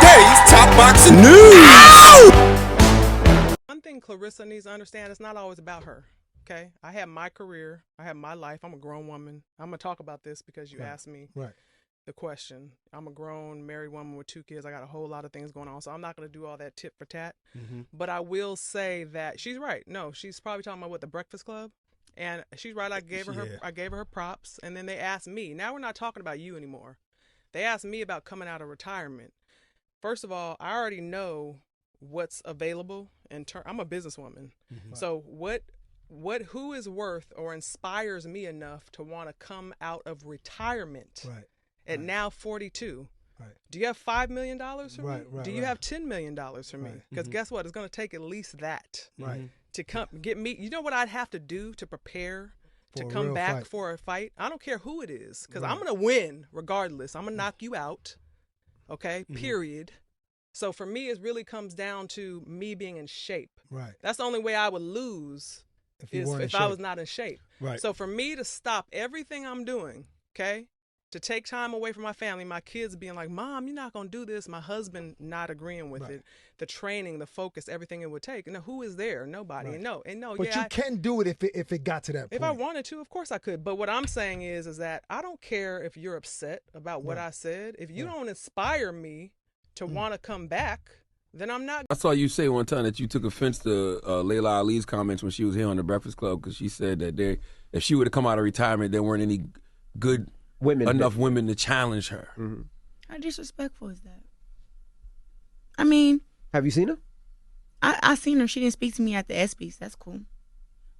today's top boxing news. One thing Clarissa needs to understand, it's not always about her. Okay, I have my career, I have my life. I'm a grown woman. I'm gonna talk about this because you asked me the question. I'm a grown married woman with 2 kids. I got a whole lot of things going on, so I'm not gonna do all that tit for tat. But I will say that she's right. No, she's probably talking about the Breakfast Club, and she's right. I gave her her props, and then they asked me. Now we're not talking about you anymore. They asked me about coming out of retirement. First of all, I already know what's available I'm a businesswoman. So who is worth or inspires me enough to want to come out of retirement at now 42? Do you have $5 million for me? Do you have $10 million for me? Because guess what? It's going to take at least that to come get me. You know what I'd have to do to prepare to come back for a fight? I don't care who it is, because I'm going to win regardless. I'm going to knock you out. Okay, period. So for me, it really comes down to me being in shape. That's the only way I would lose if I was not in shape. So for me to stop everything I'm doing, okay, to take time away from my family, my kids being like, Mom, you're not going to do this. My husband not agreeing with it. The training, the focus, everything it would take. And who is there? Nobody. And no. But you can do it if it got to that point. If I wanted to, of course I could. But what I'm saying is that I don't care if you're upset about what I said. If you don't inspire me to want to come back, then I'm not. I saw you say one time that you took offense to Laila Ali's comments when she was here on the Breakfast Club, because she said that if she would have come out of retirement, there weren't any good enough women to challenge her. How disrespectful is that? I mean, have you seen her? I seen her. She didn't speak to me at the ESPYs. That's cool.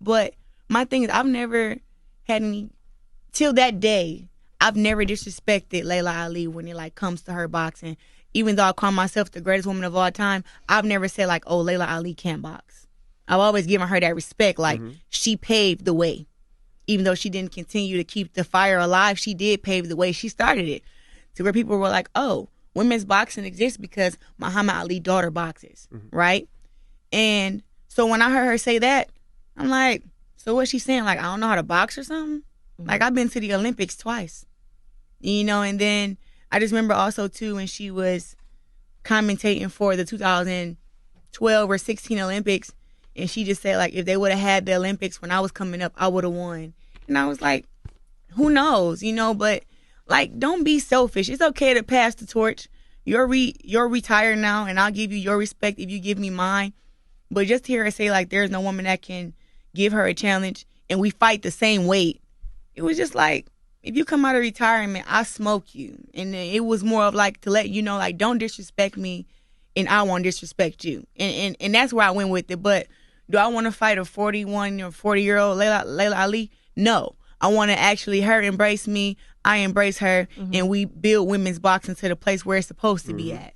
But my thing is, I've never had any, till that day, I've never disrespected Laila Ali when it comes to her boxing. Even though I call myself the greatest woman of all time, I've never said oh, Laila Ali can't box. I've always given her that respect. She paved the way. Even though she didn't continue to keep the fire alive, she did pave the way. She started it to where people were like, oh, women's boxing exists because Muhammad Ali's daughter boxes, right? And so when I heard her say that, I'm like, so what's she saying? I don't know how to box or something? I've been to the Olympics twice, and then I just remember also, too, when she was commentating for the 2012 or 16 Olympics, and she just said, if they would have had the Olympics when I was coming up, I would have won. And I was like, who knows, but, don't be selfish. It's okay to pass the torch. You're retired now, and I'll give you your respect if you give me mine. But just to hear her say, there's no woman that can give her a challenge, and we fight the same weight, it was just if you come out of retirement, I smoke you. And it was more of to let you know, don't disrespect me and I won't disrespect you. And that's where I went with it. But do I want to fight a 41 or 40-year-old Laila Ali? No. I want to actually her embrace me, I embrace her, and we build women's boxing to the place where it's supposed to be at.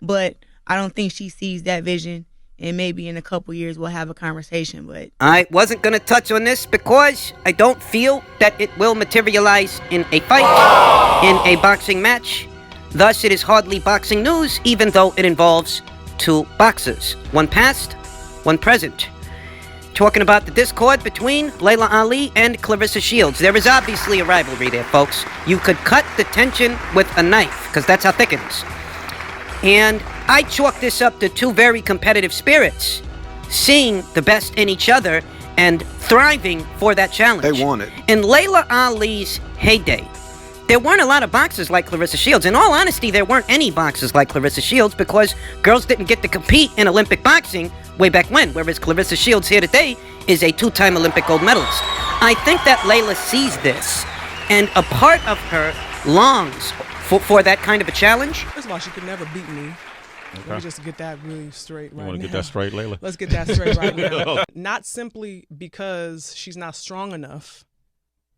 But I don't think she sees that vision. And maybe in a couple years we'll have a conversation, but I wasn't going to touch on this because I don't feel that it will materialize in a fight, in a boxing match. Thus, it is hardly boxing news, even though it involves 2 boxers. One past, one present. Talking about the discord between Laila Ali and Claressa Shields. There is obviously a rivalry there, folks. You could cut the tension with a knife, because that's how thick it is. And I chalk this up to 2 very competitive spirits, seeing the best in each other and thriving for that challenge. They want it. In Laila Ali's heyday, there weren't a lot of boxers like Claressa Shields. In all honesty, there weren't any boxers like Claressa Shields because girls didn't get to compete in Olympic boxing way back when, whereas Claressa Shields here today is a 2-time Olympic gold medalist. I think that Laila sees this, and a part of her longs for that kind of a challenge. First of all, she could never beat me. Okay. Let me just get that really straight right now. You want to get that straight, Laila? Let's get that straight right now. Not simply because she's not strong enough,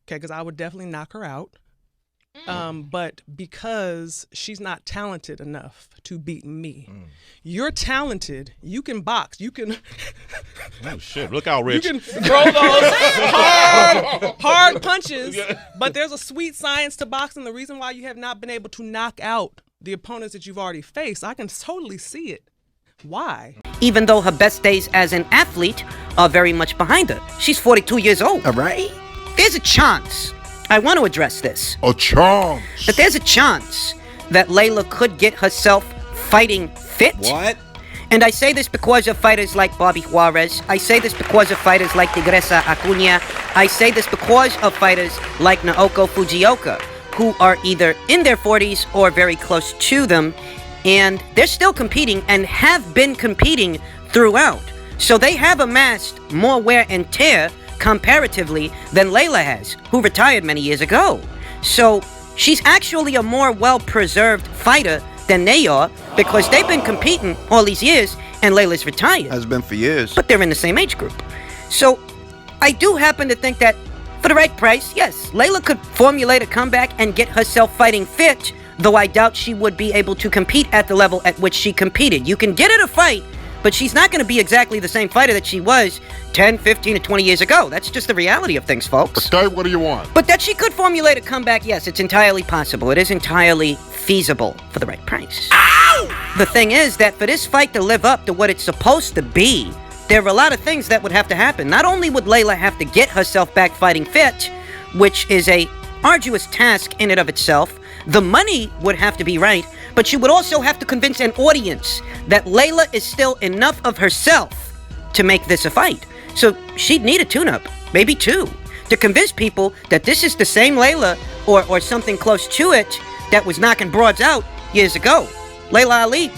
okay, because I would definitely knock her out, but because she's not talented enough to beat me. You're talented. You can box. You can... Oh, shit. Look out, Rich. You can throw those hard punches, but there's a sweet science to boxing. The reason why you have not been able to knock out the opponents that you've already faced, I can totally see it. Why? Even though her best days as an athlete are very much behind her. She's 42 years old. All right. There's a chance, I want to address this, A chance. that there's a chance that Laila could get herself fighting fit. What? And I say this because of fighters like Bobby Juarez. I say this because of fighters like Tigresa Acuña. I say this because of fighters like Naoko Fujioka, who are either in their 40s or very close to them, and they're still competing and have been competing throughout. So they have amassed more wear and tear comparatively than Laila has, who retired many years ago. So she's actually a more well-preserved fighter than they are, because they've been competing all these years, and Laila's retired. Has been for years. But they're in the same age group. So I do happen to think that for the right price, yes, Laila could formulate a comeback and get herself fighting fit, though I doubt she would be able to compete at the level at which she competed. You can get her to fight, but she's not going to be exactly the same fighter that she was 10, 15, or 20 years ago. That's just the reality of things, folks. Okay, what do you want? But that she could formulate a comeback, yes, it's entirely possible. It is entirely feasible for the right price. Ow! The thing is that for this fight to live up to what it's supposed to be, there are a lot of things that would have to happen. Not only would Laila have to get herself back fighting fit, which is a arduous task in and of itself, the money would have to be right, but she would also have to convince an audience that Laila is still enough of herself to make this a fight. So she'd need a tune-up, maybe two, to convince people that this is the same Laila or something close to it that was knocking broads out years ago. Laila Ali,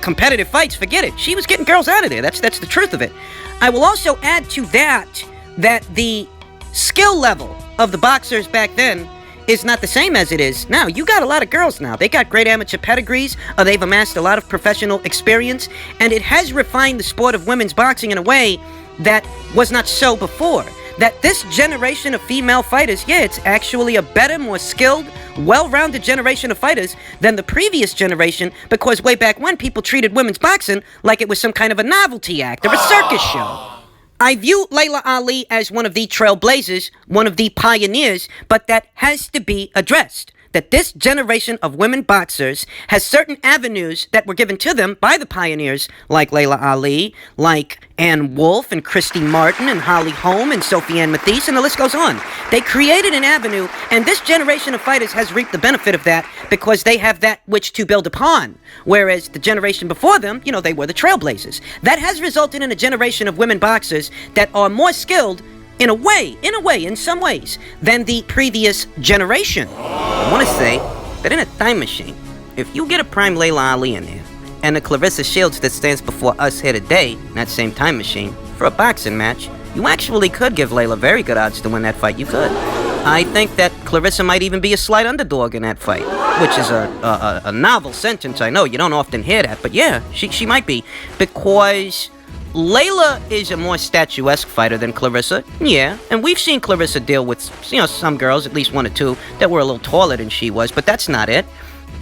competitive fights, forget it. She was getting girls out of there. That's the truth of it. I will also add to that the skill level of the boxers back then is not the same as it is now. You got a lot of girls now. They got great amateur pedigrees, they've amassed a lot of professional experience, and it has refined the sport of women's boxing in a way that was not so before. That this generation of female fighters, yeah, it's actually a better, more skilled, well-rounded generation of fighters than the previous generation, because way back when, people treated women's boxing like it was some kind of a novelty act or a circus show. I view Laila Ali as one of the trailblazers, one of the pioneers, but that has to be addressed. That this generation of women boxers has certain avenues that were given to them by the pioneers, like Laila Ali, like Ann Wolfe and Christy Martin and Holly Holm and Sophie Ann Mathies, and the list goes on. They created an avenue, and this generation of fighters has reaped the benefit of that because they have that which to build upon. Whereas the generation before them, they were the trailblazers. That has resulted in a generation of women boxers that are more skilled in some ways, than the previous generation. I want to say that in a time machine, if you get a prime Laila Ali in there, and the Claressa Shields that stands before us here today, in that same time machine, for a boxing match, you actually could give Laila very good odds to win that fight. You could. I think that Clarissa might even be a slight underdog in that fight, which is a novel sentence. I know you don't often hear that, but yeah, she might be, because Laila is a more statuesque fighter than Clarissa, yeah, and we've seen Clarissa deal with, some girls, at least one or two, that were a little taller than she was, but that's not it.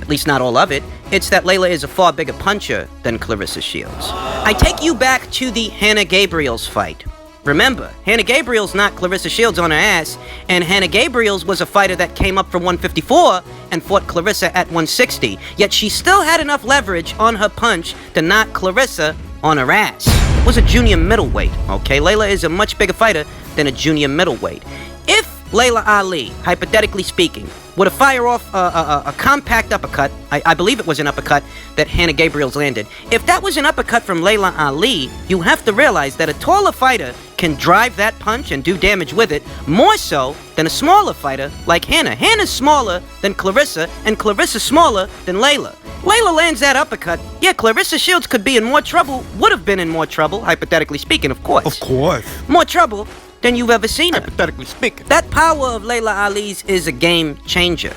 At least not all of it. It's that Laila is a far bigger puncher than Claressa Shields. I take you back to the Hannah Gabriels fight. Remember, Hannah Gabriels knocked Claressa Shields on her ass, and Hannah Gabriels was a fighter that came up from 154 and fought Clarissa at 160, yet she still had enough leverage on her punch to knock Clarissa on her ass. It was a junior middleweight, okay? Laila is a much bigger fighter than a junior middleweight. If Laila Ali, hypothetically speaking, were to fire off a compact uppercut, I believe it was an uppercut that Hannah Gabriels landed. If that was an uppercut from Laila Ali, you have to realize that a taller fighter can drive that punch and do damage with it more so than a smaller fighter like Hannah. Hannah's smaller than Clarissa, and Clarissa's smaller than Laila. Laila lands that uppercut. Yeah, Claressa Shields could be in more trouble, would have been in more trouble, hypothetically speaking, of course. Of course. More trouble than you've ever seen her. Hypothetically speaking. That power of Laila Ali's is a game changer.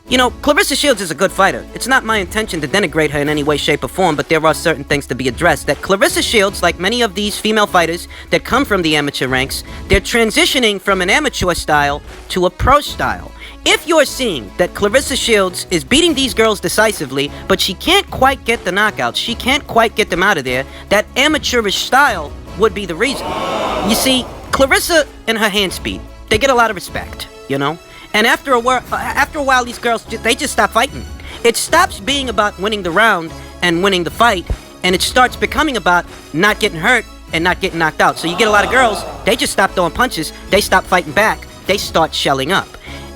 Claressa Shields is a good fighter. It's not my intention to denigrate her in any way, shape, or form, but there are certain things to be addressed. That Claressa Shields, like many of these female fighters that come from the amateur ranks, they're transitioning from an amateur style to a pro style. If you're seeing that Claressa Shields is beating these girls decisively, but she can't quite get the knockouts, she can't quite get them out of there, that amateurish style would be the reason. You see, Clarissa and her hand speed, they get a lot of respect, And after a while, these girls, they just stop fighting. It stops being about winning the round and winning the fight, and it starts becoming about not getting hurt and not getting knocked out. So you get a lot of girls, they just stop throwing punches, they stop fighting back, they start shelling up.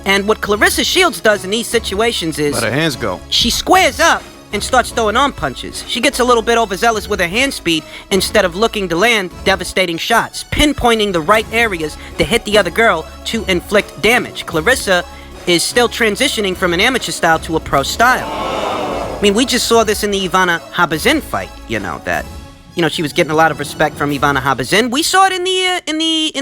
And what Claressa Shields does in these situations is... Let her hands go. She squares up and starts throwing arm punches. She gets a little bit overzealous with her hand speed instead of looking to land devastating shots, pinpointing the right areas to hit the other girl to inflict damage. Clarissa is still transitioning from an amateur style to a pro style. I mean, we just saw this in the Ivana Habazin fight, she was getting a lot of respect from Ivana Habazin. We saw it in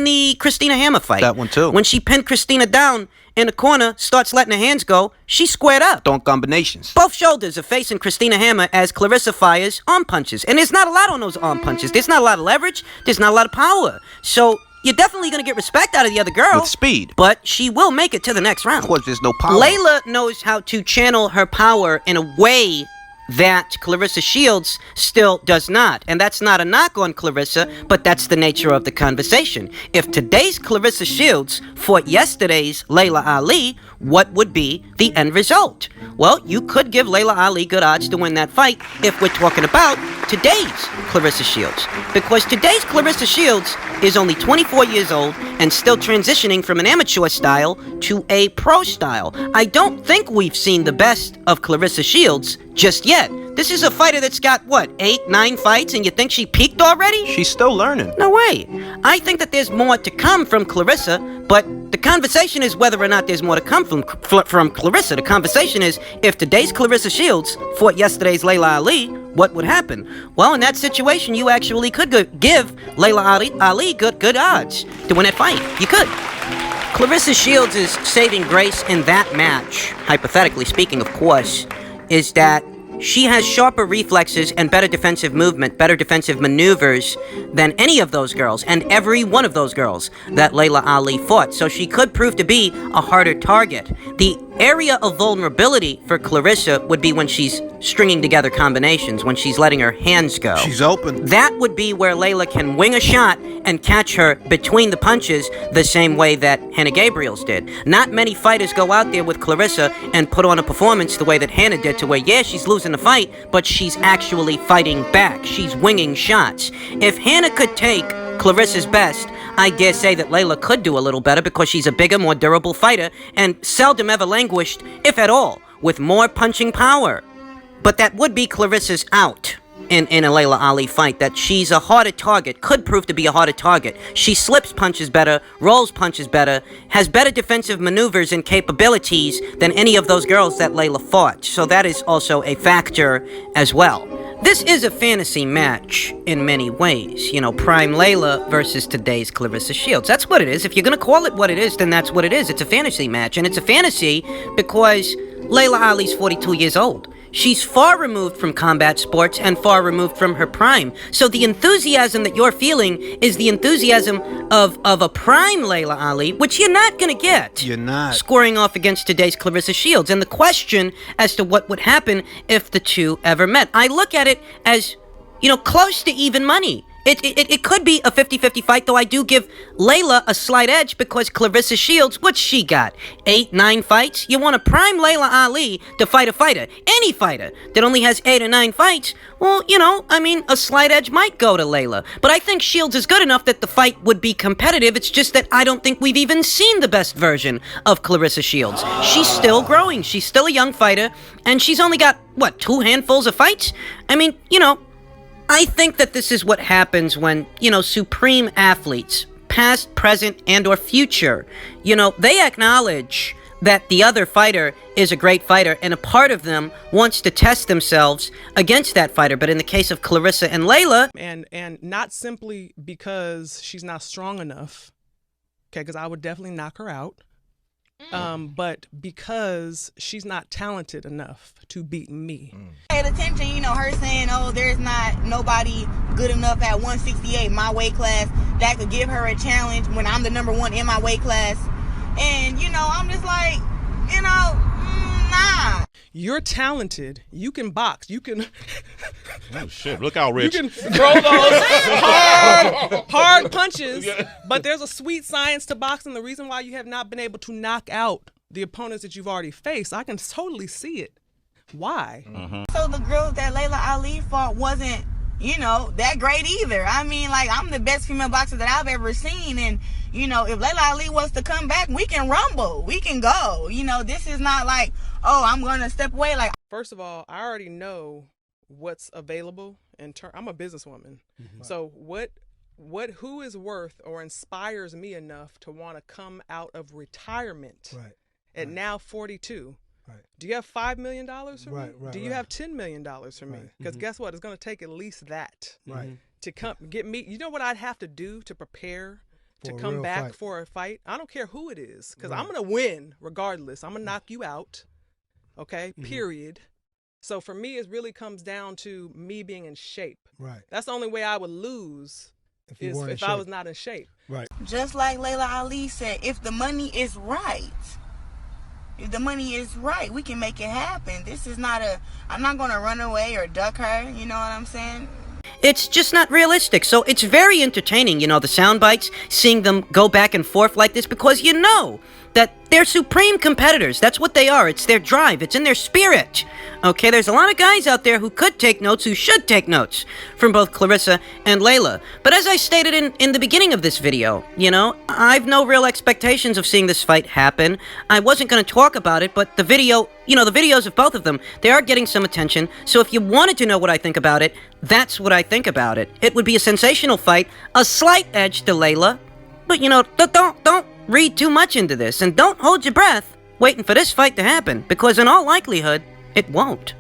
the Christina Hammer fight. That one too. When she pinned Christina down in the corner, starts letting her hands go, she squared up. Don't combinations. Both shoulders are facing Christina Hammer as Clarissa fires arm punches. And there's not a lot on those arm punches. There's not a lot of leverage. There's not a lot of power. So you're definitely going to get respect out of the other girl. With speed. But she will make it to the next round. Of course, there's no power. Layla knows how to channel her power in a way that Claressa Shields still does not. And that's not a knock on Clarissa, but that's the nature of the conversation. If today's Claressa Shields fought yesterday's Laila Ali, what would be the end result? Well, you could give Laila Ali good odds to win that fight if we're talking about today's Claressa Shields. Because today's Claressa Shields is only 24 years old and still transitioning from an amateur style to a pro style. I don't think we've seen the best of Claressa Shields just yet. This is a fighter that's got, 8, 9 fights, and you think she peaked already? She's still learning. No way. I think that there's more to come from Clarissa, but the conversation is whether or not there's more to come from Clarissa. The conversation is, if today's Claressa Shields fought yesterday's Laila Ali, what would happen? Well, in that situation, you actually could give Laila Ali good odds to win that fight. You could. Claressa Shields' saving grace in that match, hypothetically speaking, of course, is that she has sharper reflexes and better defensive movement, better defensive maneuvers than any of those girls, and every one of those girls that Laila Ali fought. So she could prove to be a harder target. The area of vulnerability for Clarissa would be when she's stringing together combinations, when she's letting her hands go. She's open. That would be where Laila can wing a shot and catch her between the punches the same way that Hannah Gabriels did. Not many fighters go out there with Clarissa and put on a performance the way that Hannah did, to where, yeah, she's losing the fight, but she's actually fighting back. She's winging shots. If Hannah could take Clarissa's best, I dare say that Laila could do a little better because she's a bigger, more durable fighter and seldom ever languished, if at all, with more punching power. But that would be Clarissa's out in a Laila Ali fight, that she's a harder target, could prove to be a harder target. She slips punches better, rolls punches better, has better defensive maneuvers and capabilities than any of those girls that Laila fought. So that is also a factor as well. This is a fantasy match in many ways. Prime Laila versus today's Claressa Shields. That's what it is. If you're going to call it what it is, then that's what it is. It's a fantasy match, and it's a fantasy because Laila Ali's 42 years old. She's far removed from combat sports and far removed from her prime. So the enthusiasm that you're feeling is the enthusiasm of a prime Laila Ali, which you're not going to get. You're not. Scoring off against today's Claressa Shields. And the question as to what would happen if the two ever met. I look at it as, close to even money. It could be a 50-50 fight, though I do give Laila a slight edge because Claressa Shields, what's she got? 8, 9 fights? You want to prime Laila Ali to fight a fighter, any fighter that only has 8 or 9 fights? Well, a slight edge might go to Laila. But I think Shields is good enough that the fight would be competitive. It's just that I don't think we've even seen the best version of Claressa Shields. She's still growing. She's still a young fighter, and she's only got, 2 handfuls of fights? I think that this is what happens when, supreme athletes, past, present, and or future, they acknowledge that the other fighter is a great fighter, and a part of them wants to test themselves against that fighter. But in the case of Clarissa and Laila... And not simply because she's not strong enough, okay, because I would definitely knock her out, but because she's not talented enough to beat me. Paid attention, her saying, there's not nobody good enough at 168, my weight class, that could give her a challenge when I'm the number 1 in my weight class. And, I'm just like, nah. You're talented. You can box. You can... Oh, shit. Look out, Rich. You can throw those hard punches, but there's a sweet science to boxing. The reason why you have not been able to knock out the opponents that you've already faced, I can totally see it. Why? So the girl that Laila Ali fought wasn't, that great either. I'm the best female boxer that I've ever seen. And, if Laila Ali wants to come back, we can rumble. We can go. This is not like, I'm going to step away. first of all, I already know what's available I'm a businesswoman. So who is worth or inspires me enough to want to come out of retirement at now 42? Do you have $5 million for me? Do you have $10 million for me? Because guess what? It's going to take at least that to come get me. You know what I'd have to do to prepare to come back for a fight? I don't care who it is, because I'm going to win regardless. I'm going to knock you out. Okay, period. So for me, it really comes down to me being in shape. That's the only way I would lose if I was not in shape. Just like Laila Ali said, if the money is right, we can make it happen. This is not I'm not going to run away or duck her. You know what I'm saying? It's just not realistic. So it's very entertaining, you know, the sound bites, seeing them go back and forth like this, because you know that they're supreme competitors. That's what they are. It's their drive. It's in their spirit. Okay, there's a lot of guys out there who could take notes, who should take notes from both Clarissa and Laila. But as I stated in the beginning of this video, you know, I've no real expectations of seeing this fight happen. I wasn't going to talk about it, but the video, you know, the videos of both of them, they are getting some attention. So if you wanted to know what I think about it, that's what I think about it. It would be a sensational fight, a slight edge to Laila. But, you know, don't read too much into this, and don't hold your breath waiting for this fight to happen, because in all likelihood, it won't.